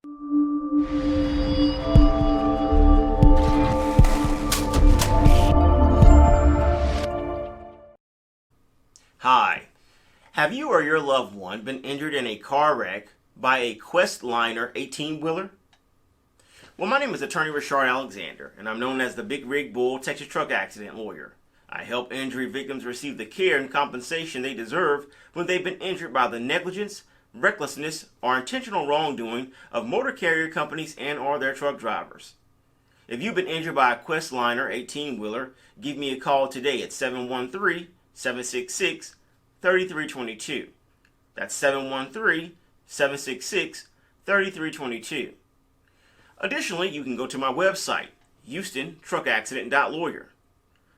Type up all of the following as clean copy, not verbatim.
Hi. Have you or your loved one been injured in a car wreck by a Questliner 18-wheeler? Well, my name is Attorney Rashard Alexander, and I'm known as the Big Rig Bull Texas Truck Accident Lawyer. I help injury victims receive the care and compensation they deserve when they've been injured by the negligence, recklessness, or intentional wrongdoing of motor carrier companies and or their truck drivers. If you've been injured by a Questliner 18-wheeler, give me a call today at 713-766-3322. That's 713-766-3322. Additionally, you can go to my website, HoustonTruckAccident.lawyer.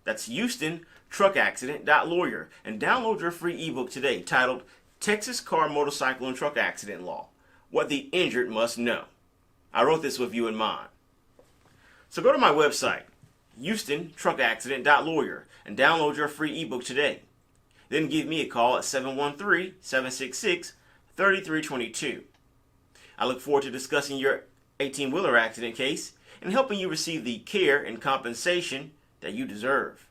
That's HoustonTruckAccident.lawyer, and download your free ebook today titled Texas Car, Motorcycle, and Truck Accident Law: What the Injured Must Know. I wrote this with you in mind. So go to my website, HoustonTruckAccident.lawyer, and download your free ebook today. Then give me a call at 713-766-3322. I look forward to discussing your 18-wheeler accident case and helping you receive the care and compensation that you deserve.